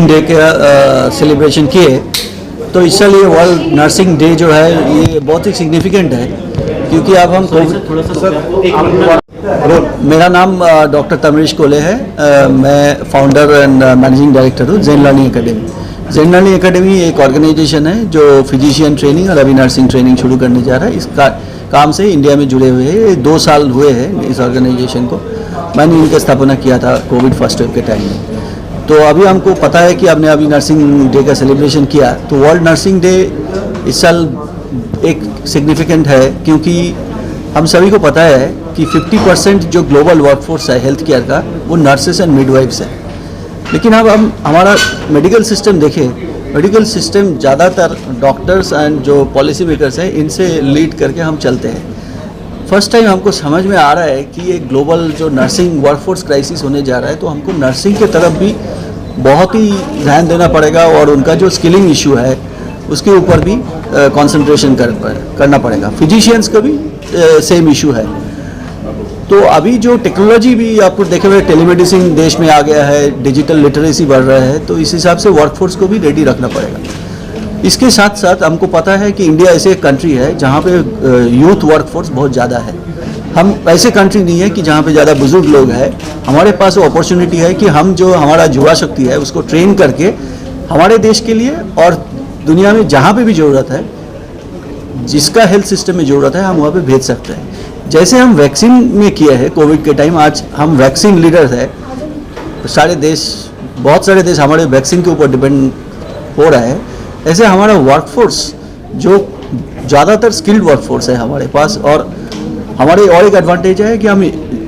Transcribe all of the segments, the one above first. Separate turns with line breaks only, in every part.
Nursing day का celebration किए। तो इस साल ये वर्ल्ड नर्सिंग डे जो है ये बहुत ही सिग्निफिकेंट है, क्योंकि अब हम मेरा नाम डॉक्टर तमरीश कोले है। मैं फाउंडर एंड मैनेजिंग डायरेक्टर हूँ Zen learning academy. Zen learning academy एक ऑर्गेनाइजेशन है जो फिजिशियन ट्रेनिंग और अभी नर्सिंग ट्रेनिंग शुरू करने जा रहा है। इसका काम से इंडिया में जुड़े हुए हैं। 2 साल हुए हैं इस ऑर्गेनाइजेशन को। मैंने इनका स्थापना किया था कोविड फर्स्ट वेव के टाइम में। तो अभी हमको पता है कि हमने अभी नर्सिंग डे का सेलिब्रेशन किया। तो वर्ल्ड नर्सिंग डे इस साल एक सिग्निफिकेंट है, क्योंकि हम सभी को पता है कि 50% जो ग्लोबल वर्कफोर्स है हेल्थ केयर का वो नर्सेस एंड मिडवाइफ्स है। लेकिन अब हम हमारा मेडिकल सिस्टम देखें, मेडिकल सिस्टम ज़्यादातर डॉक्टर्स एंड जो पॉलिसी मेकर्स हैं इनसे लीड करके हम चलते हैं। फर्स्ट टाइम हमको समझ में आ रहा है कि ये ग्लोबल जो नर्सिंग वर्कफोर्स क्राइसिस होने जा रहा है, तो हमको नर्सिंग के तरफ भी बहुत ही ध्यान देना पड़ेगा और उनका जो स्किलिंग इशू है उसके ऊपर भी कंसंट्रेशन करना पड़ेगा। फिजिशियंस का भी सेम इशू है। तो अभी जो टेक्नोलॉजी भी आपको देखे हुए टेलीमेडिसिन देश में आ गया है, डिजिटल लिटरेसी बढ़ रहा है, तो इस हिसाब से वर्कफोर्स को भी रेडी रखना पड़ेगा। इसके साथ साथ हमको पता है कि इंडिया ऐसे एक कंट्री है जहाँ पे यूथ वर्कफोर्स बहुत ज़्यादा है। हम ऐसे कंट्री नहीं है कि जहाँ पे ज़्यादा बुजुर्ग लोग हैं। हमारे पास वो अपॉर्चुनिटी है कि हम जो हमारा युवा शक्ति है उसको ट्रेन करके हमारे देश के लिए और दुनिया में जहाँ पे भी ज़रूरत है, जिसका हेल्थ सिस्टम में ज़रूरत है, हम वहाँ पे भेज सकते हैं। जैसे हम वैक्सीन में किया है कोविड के टाइम, आज हम वैक्सीन लीडर है। सारे देश, बहुत सारे देश हमारे वैक्सीन के ऊपर डिपेंड हो रहा है। ऐसे हमारा वर्कफोर्स जो ज़्यादातर स्किल्ड वर्कफोर्स है हमारे पास, और हमारे और एक एडवांटेज है कि हम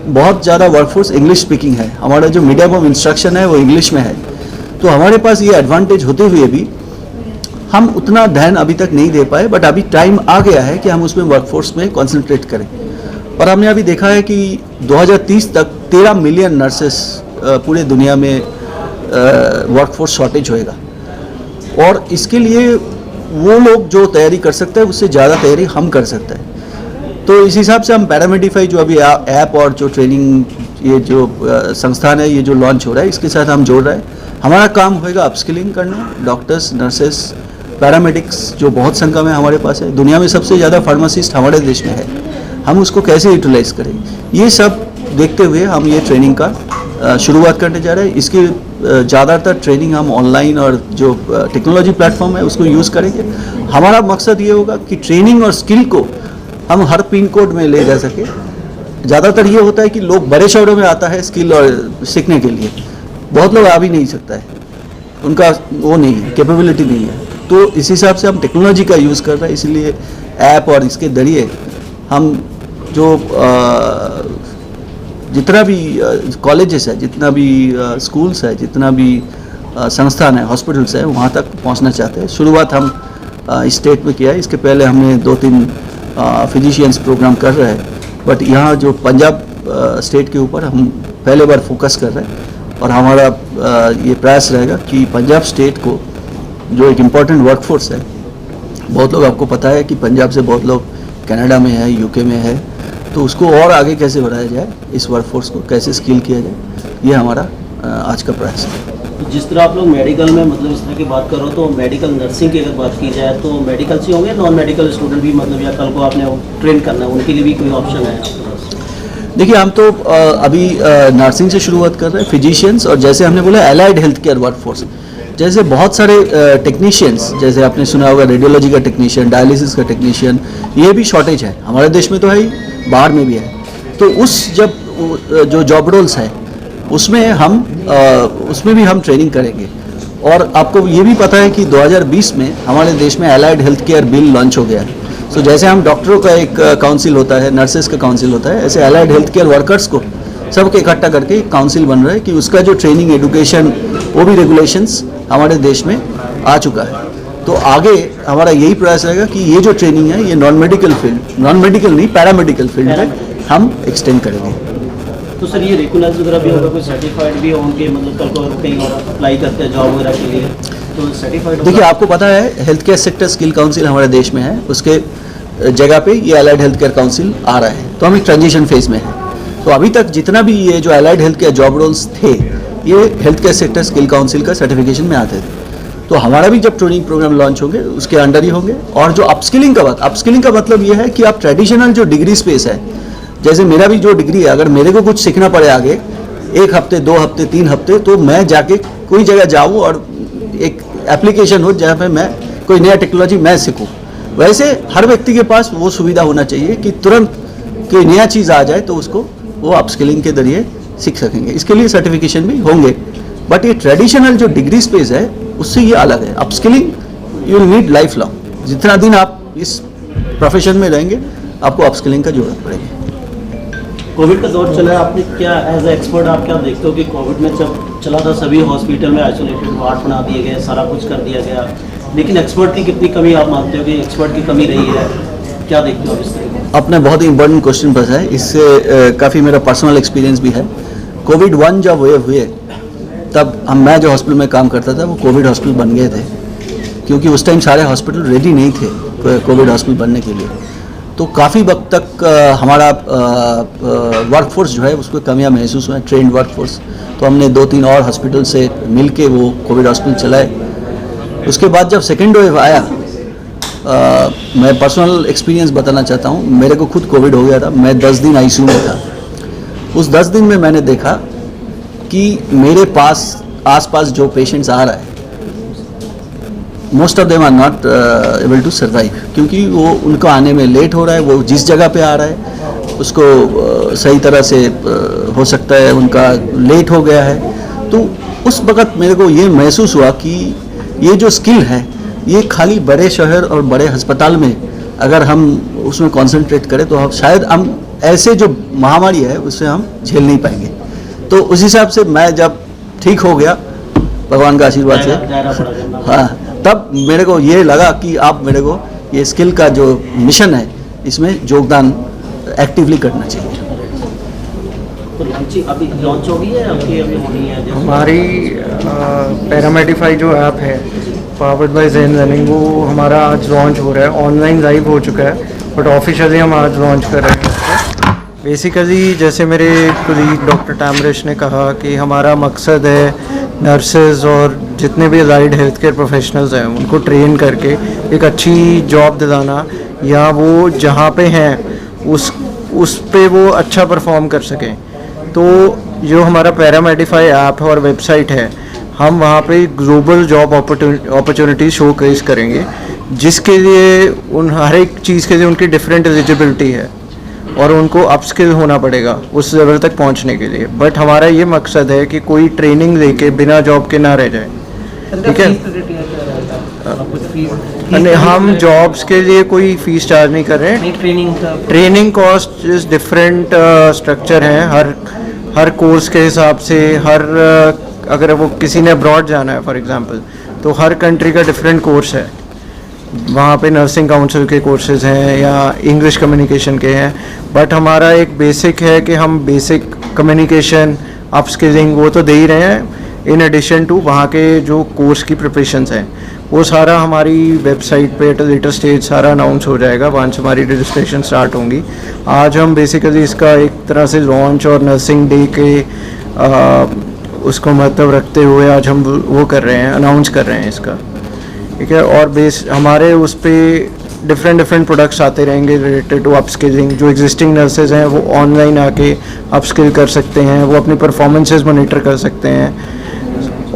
बहुत ज़्यादा वर्कफोर्स इंग्लिश स्पीकिंग है। हमारा जो मीडियम ऑफ इंस्ट्रक्शन है वो इंग्लिश में है। तो हमारे पास ये एडवांटेज होते हुए भी हम उतना ध्यान अभी तक नहीं दे पाए, बट अभी टाइम आ गया है कि हम उसमें वर्कफोर्स में कॉन्सेंट्रेट करें। और हमने अभी देखा है कि 2030 तक 13 मिलियन नर्सेस पूरे दुनिया में वर्कफोर्स शॉर्टेज होएगा। और इसके लिए वो लोग जो तैयारी कर सकते हैं उससे ज़्यादा तैयारी हम कर सकते हैं। तो इस हिसाब से हम पैरामेडिफाई जो अभी ऐप और जो ट्रेनिंग ये जो संस्थान है, ये जो लॉन्च हो रहा है, इसके साथ हम जोड़ रहे हैं। हमारा काम होएगा अपस्किलिंग करना, डॉक्टर्स, नर्सेस, पैरामेडिक्स जो बहुत संख्या में हमारे पास है। दुनिया में सबसे ज़्यादा फार्मासिस्ट हमारे देश में है। हम उसको कैसे यूटिलाइज करें, ये सब देखते हुए हम ये ट्रेनिंग का शुरुआत करने जा रहे हैं। इसकी ज़्यादातर ट्रेनिंग हम ऑनलाइन और जो टेक्नोलॉजी प्लेटफॉर्म है उसको यूज़ करेंगे। हमारा मकसद ये होगा कि ट्रेनिंग और स्किल को हम हर पिन कोड में ले जा सके। ज़्यादातर ये होता है कि लोग बड़े शहरों में आता है स्किल और सीखने के लिए, बहुत लोग आ भी नहीं सकता है, उनका वो नहीं है, कैपेबिलिटी नहीं है। तो इस हिसाब से हम टेक्नोलॉजी का यूज़ कर रहे हैं। इसलिए ऐप और इसके जरिए हम जो जितना भी कॉलेजेस है, जितना भी स्कूल्स है, जितना भी संस्थान है, हॉस्पिटल्स है, वहाँ तक पहुँचना चाहते हैं। शुरुआत हम स्टेट में किया है। इसके पहले हमने 2-3 फिजिशियंस प्रोग्राम कर रहे हैं, बट यहाँ जो पंजाब स्टेट के ऊपर हम पहले बार फोकस कर रहे हैं। और हमारा ये प्रयास रहेगा कि पंजाब स्टेट को जो एक इम्पॉर्टेंट वर्कफोर्स है, बहुत लोग, आपको पता है कि पंजाब से बहुत लोग कनाडा में है, यूके में है, तो उसको और आगे कैसे बढ़ाया जाए, इस वर्कफोर्स को कैसे स्किल किया जाए, ये हमारा आज का प्रयास है।
तो जिस तरह आप लोग मेडिकल में मतलब इस तरह की बात करो, तो मेडिकल नर्सिंग की अगर बात की जाए तो मेडिकल से होंगे, नॉन मेडिकल स्टूडेंट भी, मतलब या कल को आपने ट्रेन करना है उनके लिए भी कोई ऑप्शन है आपके पास?
देखिए, हम तो अभी नर्सिंग से शुरुआत कर रहे हैं, फिजिशियंस, और जैसे हमने बोला एलाइड हेल्थ केयर वर्कफोर्स, जैसे बहुत सारे टेक्नीशियंस, जैसे आपने सुना होगा रेडियोलॉजी का टेक्नीशियन, डायलिसिस का टेक्नीशियन, ये भी शॉर्टेज है। हमारे देश में तो है ही, बाहर में भी है। तो उस जब जो जॉब रोल्स है उसमें भी हम ट्रेनिंग करेंगे। और आपको ये भी पता है कि 2020 में हमारे देश में allied health care bill launch हो गया है। सो जैसे हम डॉक्टरों का एक काउंसिल होता है, नर्सेस का काउंसिल होता है, ऐसे एलाइड हेल्थ केयर वर्कर्स को सबके इकट्ठा करके एक काउंसिल बन रहा है कि उसका जो ट्रेनिंग, एजुकेशन, वो भी रेगुलेशंस हमारे देश में आ चुका है। तो आगे हमारा यही प्रयास रहेगा कि ये जो ट्रेनिंग है ये non medical field, non medical नहीं, पैरामेडिकल फील्ड में हम एक्सटेंड करेंगे।
तो सर ये रिकॉग्नाइज वगैरह भी होगा, कोई सर्टिफाइड भी होंगे, मतलब कल को कहीं और अप्लाई करते हैं जॉब वगैरह के लिए, तो सर्टिफाइड?
देखिए, आपको पता है health care sector skill council हमारे देश में है, उसके जगह पे ये एलाइड हेल्थ केयर काउंसिल आ रहा है। तो हम एक ट्रांजिशन फेज में है। तो अभी तक जितना भी ये जो allied health care job roles थे, ये health care sector skill council का सर्टिफिकेशन में आते थे। तो हमारा भी जब ट्रेनिंग प्रोग्राम लॉन्च होंगे उसके अंडर ही होंगे। और जो अपस्किलिंग का मतलब ये है कि आप ट्रेडिशनल जो डिग्री स्पेस है, जैसे मेरा भी जो डिग्री है, अगर मेरे को कुछ सीखना पड़े आगे 1 हफ्ते 2 हफ्ते 3 हफ्ते, तो मैं जाके कोई जगह जाऊँ और एक एप्लीकेशन हो जहाँ पे मैं कोई नया टेक्नोलॉजी मैं सीखूँ। वैसे हर व्यक्ति के पास वो सुविधा होना चाहिए कि तुरंत कोई नया चीज़ आ जाए तो उसको वो अपस्किलिंग के जरिए सीख सकेंगे। इसके लिए सर्टिफिकेशन भी होंगे, बट ये ट्रेडिशनल जो डिग्री स्पेस है उससे ये अलग है। Upskilling you will need life long. जितना दिन आप इस प्रोफेशन में रहेंगे आपको अपस्किलिंग का जरूरत पड़ेगी।
कोविड का दौर चला है, आपने क्या एज ए एक्सपर्ट आप क्या देखते हो कि कोविड में जब चला था सभी हॉस्पिटल में आइसोलेटेड वार्ड बना दिए गए, सारा कुछ कर दिया गया, लेकिन एक्सपर्ट की कितनी कमी आप मानते हो कि एक्सपर्ट की कमी रही है? क्या देखते हो आप इस तरह?
आपने बहुत ही इंपॉर्टेंट क्वेश्चन पूछा है। इससे काफ़ी मेरा पर्सनल एक्सपीरियंस भी है। कोविड 1 जब वेव हुए तब मैं जो हॉस्पिटल में काम करता था वो कोविड हॉस्पिटल बन गए थे, क्योंकि उस टाइम सारे हॉस्पिटल रेडी नहीं थे कोविड हॉस्पिटल बनने के लिए। तो काफ़ी वक्त तक हमारा वर्कफोर्स जो है उसको कमियां महसूस हुआ, ट्रेंड वर्कफोर्स। तो हमने 2-3 और हॉस्पिटल से मिल के वो कोविड हॉस्पिटल चलाए। उसके बाद जब सेकेंड वेव आया, मैं पर्सनल एक्सपीरियंस बताना चाहता हूँ। मेरे को खुद कोविड हो गया था, मैं 10 दिन आईसीयू में था। उस 10 दिन में मैंने देखा कि मेरे पास आसपास जो पेशेंट्स आ रहा है, most of them are not able to survive, क्योंकि वो उनको आने में लेट हो रहा है। वो जिस जगह पे आ रहा है उसको सही तरह से हो सकता है उनका लेट हो गया है। तो उस वक़्त मेरे को ये महसूस हुआ कि ये जो स्किल है ये खाली बड़े शहर और बड़े अस्पताल में अगर हम उसमें कंसंट्रेट करें तो शायद हम ऐसे जो महामारी है उससे हम झेल नहीं पाएंगे। तो उस हिसाब से मैं जब ठीक हो गया भगवान का आशीर्वाद से, हाँ, तब मेरे को ये लगा कि आप मेरे को ये स्किल का जो मिशन है इसमें योगदान एक्टिवली करना चाहिए।
तो लॉन्चिंग अभी लॉन्च हो गई है आपकी, अभी होनी है?
हमारी पैरामेडिफाई जो ऐप है पावर्ड बाय ज़ेन लर्निंग, वो हमारा आज लॉन्च हो रहा है। ऑनलाइन लाइव हो चुका है बट ऑफिशियली हम आज लॉन्च कर रहे हैं। बेसिकली जैसे मेरे कुलीग डॉक्टर टैमरिश ने कहा कि हमारा मकसद है नर्सेज और जितने भी अलाइड हेल्थ केयर प्रोफेशनल्स हैं उनको ट्रेन करके एक अच्छी जॉब दिलाना, या वो जहाँ पे हैं उस पे वो अच्छा परफॉर्म कर सकें। तो जो हमारा पैरामेडिफाई ऐप है और वेबसाइट है, हम वहाँ पे global job opportunity show case करेंगे, जिसके लिए उन हर एक चीज़ के लिए उनकी डिफरेंट एलिजिबिलिटी है और उनको अपस्किल होना पड़ेगा उस लेवल तक पहुंचने के लिए। बट हमारा ये मकसद है कि कोई ट्रेनिंग लेके बिना जॉब के ना रह जाए, ठीक है? हम जॉब्स के लिए कोई फीस चार्ज नहीं कर रहे हैं। Training cost is different structure हैं हर कोर्स के हिसाब से। अगर वो किसी ने अब्रॉड जाना है फॉर एग्जांपल, तो हर कंट्री का डिफरेंट कोर्स है। वहाँ पे नर्सिंग काउंसिल के कोर्सेज हैं या इंग्लिश कम्युनिकेशन के हैं। बट हमारा एक बेसिक है कि हम बेसिक कम्युनिकेशन अपस्किलिंग वो तो दे ही रहे हैं, इन एडिशन टू वहाँ के जो कोर्स की प्रिपरेशंस हैं वो सारा हमारी वेबसाइट पे एट अ लेटर स्टेज सारा अनाउंस हो जाएगा वंस हमारी रजिस्ट्रेशन स्टार्ट होंगी। आज हम बेसिकली इसका एक तरह से लॉन्च और नर्सिंग डे के उसको महत्व रखते हुए आज हम वो कर रहे हैं, अनाउंस कर रहे हैं इसका, ठीक है? और हमारे उस पर डिफरेंट प्रोडक्ट्स आते रहेंगे रिलेटेड टू अपस्किलिंग। जो एग्जिस्टिंग नर्सेज हैं वो ऑनलाइन आके अपस्किल कर सकते हैं, वो अपनी परफॉर्मेंसेस मॉनिटर कर सकते हैं,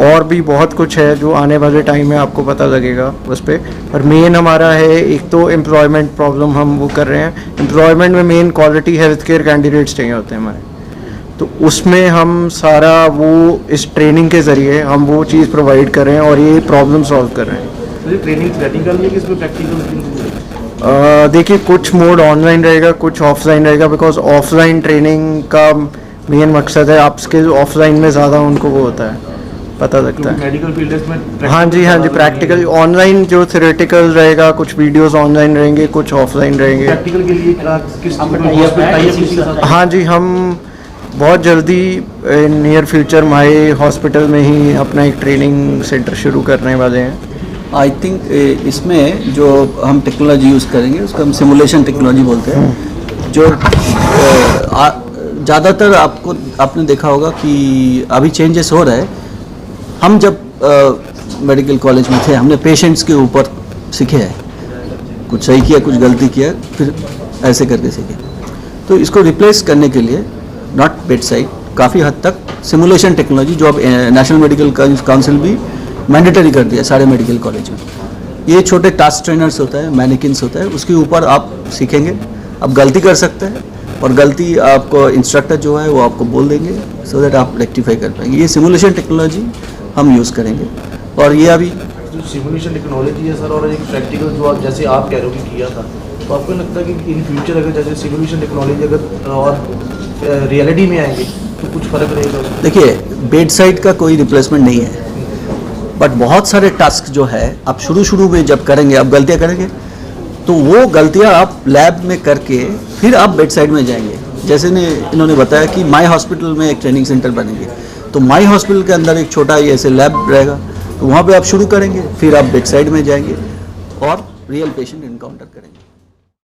और भी बहुत कुछ है जो आने वाले टाइम में आपको पता लगेगा उस पर। और मेन हमारा है एक तो एम्प्लॉयमेंट प्रॉब्लम हम वो कर रहे हैं। एम्प्लॉयमेंट में main quality health care candidates चाहिए होते हैं हमारे, तो उसमें हम सारा वो इस ट्रेनिंग के ज़रिए हम वो चीज़ प्रोवाइड कर रहे हैं और ये प्रॉब्लम सॉल्व कर रहे हैं।
तो ये ट्रेनिंग प्रैक्टिकल में किस पे प्रैक्टिकल?
देखिए, कुछ मोड ऑनलाइन रहेगा, कुछ ऑफलाइन रहेगा, बिकॉज ऑफलाइन ट्रेनिंग का मेन मकसद है अपस्किल। ऑफलाइन में ज़्यादा उनको वो होता है, पता लगता है।
मेडिकल फील्ड में
हाँ जी प्रैक्टिकल ऑनलाइन जो थ्योरेटिकल रहेगा, कुछ वीडियोस ऑनलाइन रहेंगे, कुछ ऑफलाइन रहेंगे।
प्रैक्टिकल के लिए किस?
हाँ जी, हम बहुत जल्दी नियर फ्यूचर माई हॉस्पिटल में ही अपना एक ट्रेनिंग सेंटर शुरू करने वाले हैं।
आई थिंक इसमें जो हम टेक्नोलॉजी यूज़ करेंगे उसको हम सिमुलेशन टेक्नोलॉजी बोलते हैं। जो ज़्यादातर आपने देखा होगा कि अभी चेंजेस हो रहा है। हम जब मेडिकल कॉलेज में थे हमने पेशेंट्स के ऊपर सीखे हैं, कुछ सही किया कुछ गलती किया फिर ऐसे करके सीखे। तो इसको रिप्लेस करने के लिए नॉट बेड साइड, काफ़ी हद तक सिमुलेशन टेक्नोलॉजी जो अब नेशनल मेडिकल काउंसिल भी मैंडेटरी कर दिया सारे मेडिकल कॉलेज में। ये छोटे टास्क ट्रेनर्स होता है, मैनिकिन्स होता है, उसके ऊपर आप सीखेंगे। आप गलती कर सकते हैं और गलती आपको इंस्ट्रक्टर जो है वो आपको बोल देंगे सो दैट आप रेक्टिफाई कर पाएंगे। ये सिमुलेशन टेक्नोलॉजी हम यूज़ करेंगे और ये अभी
जो सिमुलेशन टेक्नोलॉजी है सर, और एक प्रैक्टिकल जो आप जैसे आप कह रहे हो कि किया था, तो आपको लगता है कि इन फ्यूचर अगर जैसे सिमुलेशन टेक्नोलॉजी अगर और रियलिटी में आएंगे तो कुछ फ़र्क रहेगा?
देखिए, बेड साइड का कोई रिप्लेसमेंट नहीं है, बट बहुत सारे टास्क जो है आप शुरू में जब करेंगे, आप गलतियाँ करेंगे तो वो गलतियाँ आप लैब में करके फिर आप बेड साइड में जाएंगे। जैसे इन्होंने बताया कि माई हॉस्पिटल में एक ट्रेनिंग सेंटर बनेंगे, तो माई हॉस्पिटल के अंदर एक छोटा ही ऐसे लैब रहेगा, तो वहाँ पे आप शुरू करेंगे, फिर आप बेड साइड में जाएंगे और रियल पेशेंट इनकाउंटर करेंगे।